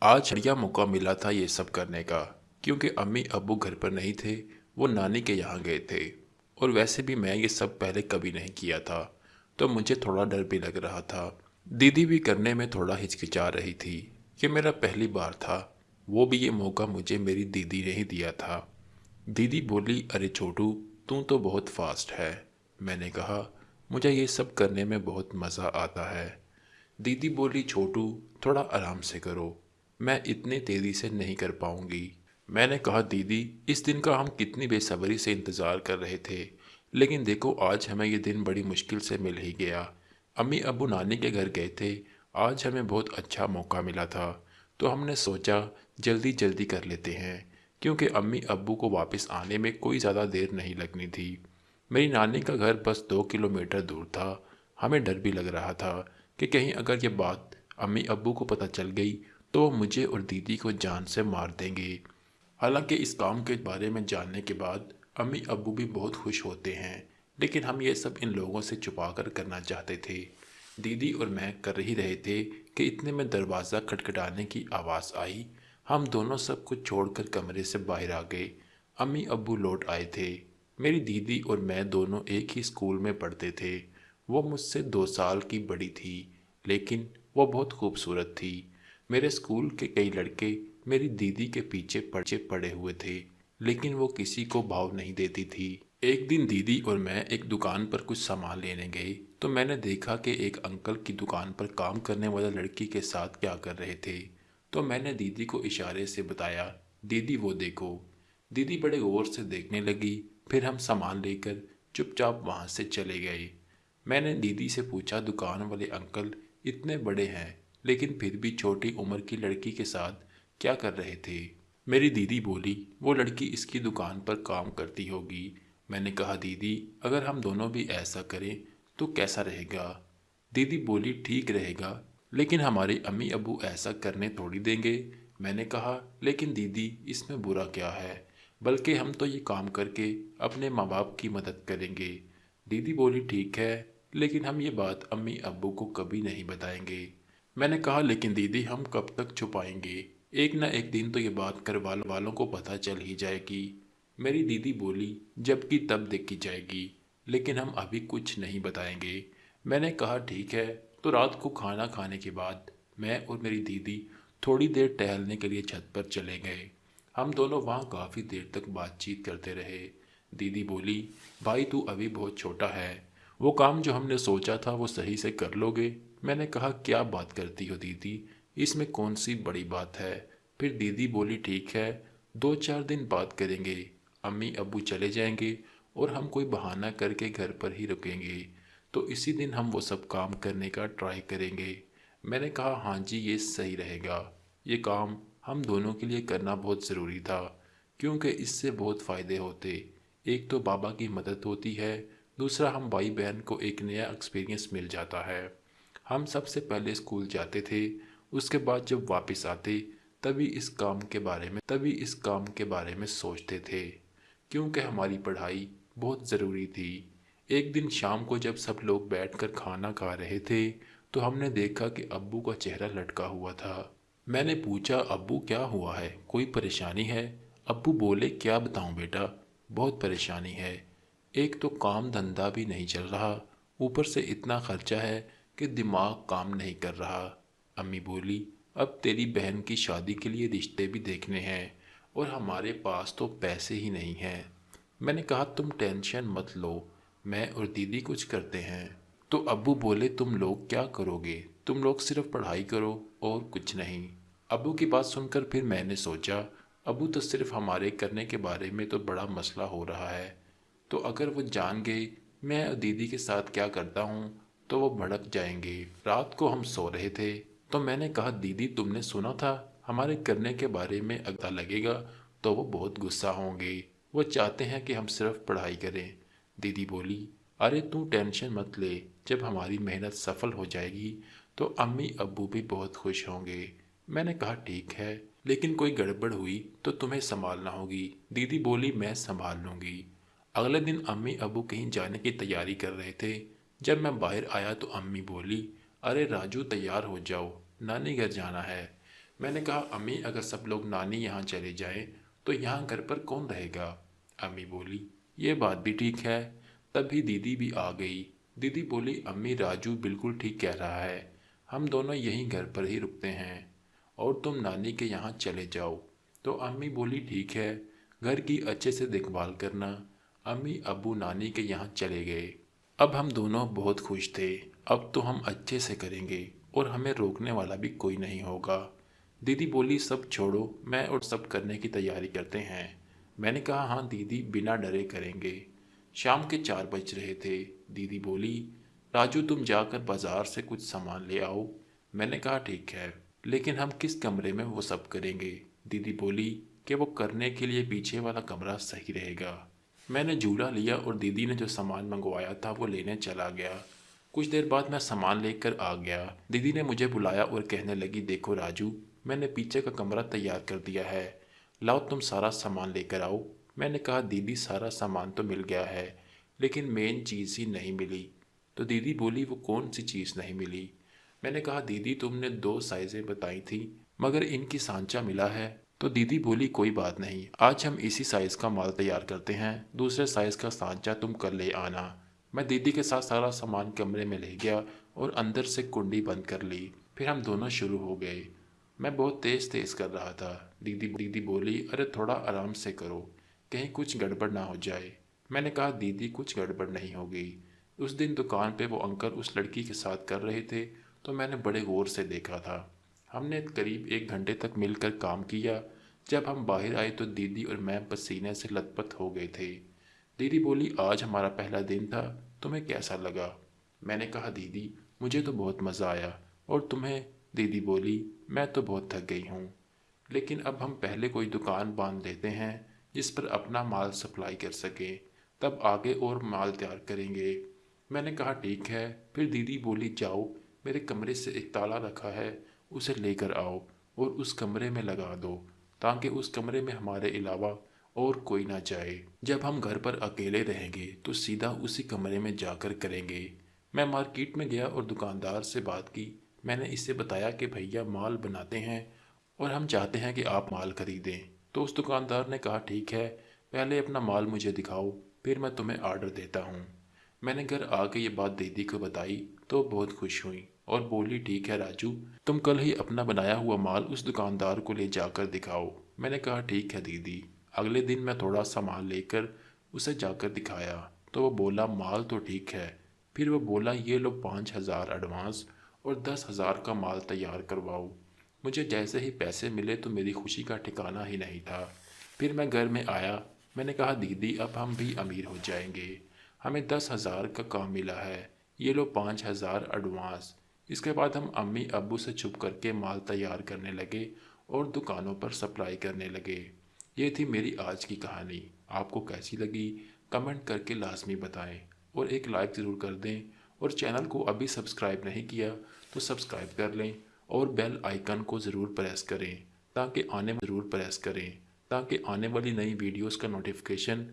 आज बढ़िया मौका मिला था ये सब करने का, क्योंकि अम्मी अब्बू घर पर नहीं थे। वो नानी के यहाँ गए थे। और वैसे भी मैं ये सब पहले कभी नहीं किया था, तो मुझे थोड़ा डर भी लग रहा था। दीदी भी करने में थोड़ा हिचकिचा रही थी। ये मेरा पहली बार था। वो भी ये मौका मुझे मेरी दीदी ने ही दिया था। दीदी बोली, अरे छोटू, तू तो बहुत फास्ट है। मैंने कहा, मुझे ये सब करने में बहुत मज़ा आता है। दीदी बोली, छोटू, थोड़ा आराम से करो, मैं इतनी तेज़ी से नहीं कर पाऊंगी। मैंने कहा, दीदी, इस दिन का हम कितनी बेसब्री से इंतज़ार कर रहे थे, लेकिन देखो आज हमें ये दिन बड़ी मुश्किल से मिल ही गया। अम्मी अब्बू नानी के घर गए थे। आज हमें बहुत अच्छा मौका मिला था, तो हमने सोचा जल्दी जल्दी कर लेते हैं, क्योंकि अम्मी अब्बू को वापस आने में कोई ज़्यादा देर नहीं लगनी थी। मेरी नानी का घर बस 2 किलोमीटर दूर था। हमें डर भी लग रहा था कि कहीं अगर ये बात अम्मी अब्बू को पता चल गई तो वो मुझे और दीदी को जान से मार देंगे। हालांकि इस काम के बारे में जानने के बाद अम्मी अब्बू भी बहुत खुश होते हैं, लेकिन हम ये सब इन लोगों से छुपा कर करना चाहते थे। दीदी और मैं कर ही रहे थे कि इतने में दरवाज़ा खटखटाने की आवाज़ आई। हम दोनों सब कुछ छोड़कर कमरे से बाहर आ गए। अम्मी अब्बू लौट आए थे। मेरी दीदी और मैं दोनों एक ही स्कूल में पढ़ते थे। वो मुझसे 2 साल की बड़ी थी, लेकिन वो बहुत खूबसूरत थी। मेरे स्कूल के कई लड़के मेरी दीदी के पीछे पड़े हुए थे, लेकिन वो किसी को भाव नहीं देती थी। एक दिन दीदी और मैं एक दुकान पर कुछ सामान लेने गए, तो मैंने देखा कि एक अंकल की दुकान पर काम करने वाला लड़की के साथ क्या कर रहे थे। तो मैंने दीदी को इशारे से बताया, दीदी वो देखो। दीदी बड़े गौर से देखने लगी। फिर हम सामान लेकर चुपचाप वहाँ से चले गए। मैंने दीदी से पूछा, दुकान वाले अंकल इतने बड़े हैं, लेकिन फिर भी छोटी उम्र की लड़की के साथ क्या कर रहे थे। मेरी दीदी बोली, वो लड़की इसकी दुकान पर काम करती होगी। मैंने कहा, दीदी, अगर हम दोनों भी ऐसा करें तो कैसा रहेगा। दीदी बोली, ठीक रहेगा, लेकिन हमारे अम्मी अब्बू ऐसा करने थोड़ी देंगे। मैंने कहा, लेकिन दीदी, इसमें बुरा क्या है, बल्कि हम तो ये काम करके अपने माँ बाप की मदद करेंगे। दीदी बोली, ठीक है, लेकिन हम ये बात अम्मी अब्बू को कभी नहीं बताएंगे। मैंने कहा, लेकिन दीदी, हम कब तक छुपाएंगे, एक ना एक दिन तो ये बात घर वालों को पता चल ही जाएगी। मेरी दीदी बोली, जबकि तब देखी जाएगी, लेकिन हम अभी कुछ नहीं बताएंगे। मैंने कहा, ठीक है। तो रात को खाना खाने के बाद मैं और मेरी दीदी थोड़ी देर टहलने के लिए छत पर चले गए। हम दोनों वहाँ काफ़ी देर तक बातचीत करते रहे। दीदी बोली, भाई तू अभी बहुत छोटा है, वो काम जो हमने सोचा था वो सही से कर लोगे। मैंने कहा, क्या बात करती हो दीदी, इसमें कौन सी बड़ी बात है। फिर दीदी बोली, ठीक है, 2-4 दिन बात करेंगे, अम्मी अब्बू चले जाएंगे और हम कोई बहाना करके घर पर ही रुकेंगे, तो इसी दिन हम वो सब काम करने का ट्राई करेंगे। मैंने कहा, हाँ जी, ये सही रहेगा। ये काम हम दोनों के लिए करना बहुत ज़रूरी था, क्योंकि इससे बहुत फ़ायदे होते। एक तो बाबा की मदद होती है, दूसरा हम भाई बहन को एक नया एक्सपीरियंस मिल जाता है। हम सबसे पहले स्कूल जाते थे, उसके बाद जब वापस आते तभी इस काम के बारे में सोचते थे, क्योंकि हमारी पढ़ाई बहुत ज़रूरी थी। एक दिन शाम को जब सब लोग बैठकर खाना खा रहे थे, तो हमने देखा कि अब्बू का चेहरा लटका हुआ था। मैंने पूछा, अब्बू क्या हुआ है, कोई परेशानी है। अब्बू बोले, क्या बताऊं बेटा, बहुत परेशानी है। एक तो काम धंधा भी नहीं चल रहा, ऊपर से इतना खर्चा है कि दिमाग काम नहीं कर रहा। अम्मी बोली, अब तेरी बहन की शादी के लिए रिश्ते भी देखने हैं, और हमारे पास तो पैसे ही नहीं हैं। मैंने कहा, तुम टेंशन मत लो, मैं और दीदी कुछ करते हैं। तो अब्बू बोले, तुम लोग क्या करोगे, तुम लोग सिर्फ पढ़ाई करो और कुछ नहीं। अब्बू की बात सुनकर फिर मैंने सोचा, अब्बू तो सिर्फ हमारे करने के बारे में तो बड़ा मसला हो रहा है, तो अगर वो जान गए मैं और दीदी के साथ क्या करता हूँ तो वो भड़क जाएंगे। रात को हम सो रहे थे, तो मैंने कहा, दीदी, तुमने सुना था हमारे करने के बारे में, अगर लगेगा तो वो बहुत गुस्सा होंगे, वो चाहते हैं कि हम सिर्फ पढ़ाई करें। दीदी बोली, अरे तू टेंशन मत ले, जब हमारी मेहनत सफल हो जाएगी तो अम्मी अब्बू भी बहुत खुश होंगे। मैंने कहा, ठीक है, लेकिन कोई गड़बड़ हुई तो तुम्हें संभालना होगी। दीदी बोली, मैं संभाल लूँगी। अगले दिन अम्मी अब्बू कहीं जाने की तैयारी कर रहे थे। जब मैं बाहर आया तो अम्मी बोली, अरे राजू, तैयार हो जाओ, नानी घर जाना है। मैंने कहा अम्मी अगर सब लोग नानी यहाँ चले जाएं तो यहाँ घर पर कौन रहेगा। अम्मी बोली ये बात भी ठीक है। तभी दीदी भी आ गई। दीदी बोली अम्मी राजू बिल्कुल ठीक कह रहा है, हम दोनों यहीं घर पर ही रुकते हैं और तुम नानी के यहाँ चले जाओ। तो अम्मी बोली ठीक है, घर की अच्छे से देखभाल करना। अम्मी अब्बू नानी के यहाँ चले गए। अब हम दोनों बहुत खुश थे। अब तो हम अच्छे से करेंगे और हमें रोकने वाला भी कोई नहीं होगा। दीदी बोली सब छोड़ो, मैं और सब करने की तैयारी करते हैं। मैंने कहा हाँ दीदी बिना डरे करेंगे। शाम के 4 बज रहे थे। दीदी बोली राजू तुम जाकर बाजार से कुछ सामान ले आओ। मैंने कहा ठीक है, लेकिन हम किस कमरे में वो सब करेंगे। दीदी बोली कि वो करने के लिए पीछे वाला कमरा सही रहेगा। मैंने झूला लिया और दीदी ने जो सामान मंगवाया था वो लेने चला गया। कुछ देर बाद मैं सामान लेकर आ गया। दीदी ने मुझे बुलाया और कहने लगी देखो राजू, मैंने पीछे का कमरा तैयार कर दिया है, लाओ तुम सारा सामान लेकर आओ। मैंने कहा दीदी सारा सामान तो मिल गया है, लेकिन मेन चीज़ ही नहीं मिली। तो दीदी बोली वो कौन सी चीज़ नहीं मिली। मैंने कहा दीदी तुमने 2 साइज़ें बताई थी मगर इनकी सांचा मिला है। तो दीदी बोली कोई बात नहीं, आज हम इसी साइज़ का माल तैयार करते हैं, दूसरे साइज़ का सांचा तुम कल ले आना। मैं दीदी के साथ सारा सामान कमरे में ले गया और अंदर से कुंडी बंद कर ली। फिर हम दोनों शुरू हो गए। मैं बहुत तेज़ तेज़ कर रहा था। दीदी बोली अरे थोड़ा आराम से करो, कहीं कुछ गड़बड़ ना हो जाए। मैंने कहा दीदी कुछ गड़बड़ नहीं होगी। उस दिन दुकान पे वो अंकल उस लड़की के साथ कर रहे थे तो मैंने बड़े गौर से देखा था। हमने करीब 1 घंटे तक मिलकर काम किया। जब हम बाहर आए तो दीदी और मैं पसीने से लथपथ हो गए थे। दीदी बोली आज हमारा पहला दिन था, तुम्हें कैसा लगा। मैंने कहा दीदी मुझे तो बहुत मज़ा आया, और तुम्हें। दीदी बोली मैं तो बहुत थक गई हूँ, लेकिन अब हम पहले कोई दुकान बांध देते हैं जिस पर अपना माल सप्लाई कर सकें, तब आगे और माल तैयार करेंगे। मैंने कहा ठीक है। फिर दीदी बोली जाओ, मेरे कमरे से एक ताला रखा है, उसे लेकर आओ और उस कमरे में लगा दो, ताकि उस कमरे में हमारे अलावा और कोई ना जाए। जब हम घर पर अकेले रहेंगे तो सीधा उसी कमरे में जाकर करेंगे। मैं मार्केट में गया और दुकानदार से बात की। मैंने इससे बताया कि भैया माल बनाते हैं और हम चाहते हैं कि आप माल खरीदें। तो उस दुकानदार ने कहा ठीक है, पहले अपना माल मुझे दिखाओ, फिर मैं तुम्हें ऑर्डर देता हूँ। मैंने घर आके ये बात दीदी को बताई तो बहुत खुश हुई और बोली ठीक है राजू, तुम कल ही अपना बनाया हुआ माल उस दुकानदार को ले जाकर दिखाओ। मैंने कहा ठीक है दीदी। अगले दिन मैं थोड़ा सामान लेकर उसे जाकर दिखाया तो वो बोला माल तो ठीक है। फिर वो बोला ये लो 5,000 एडवांस और 10,000 का माल तैयार करवाओ। मुझे जैसे ही पैसे मिले तो मेरी खुशी का ठिकाना ही नहीं था। फिर मैं घर में आया। मैंने कहा दीदी अब हम भी अमीर हो जाएंगे, हमें 10,000 का काम मिला है, ये लो 5,000 एडवांस। इसके बाद हम अम्मी अब्बू से छुप करके माल तैयार करने लगे और दुकानों पर सप्लाई करने लगे। ये थी मेरी आज की कहानी। आपको कैसी लगी कमेंट करके लाजमी बताएं और एक लाइक ज़रूर कर दें, और चैनल को अभी सब्सक्राइब नहीं किया तो सब्सक्राइब कर लें और बेल आइकन को ज़रूर प्रेस करें ताकि आने वाली नई वीडियोस का नोटिफिकेशन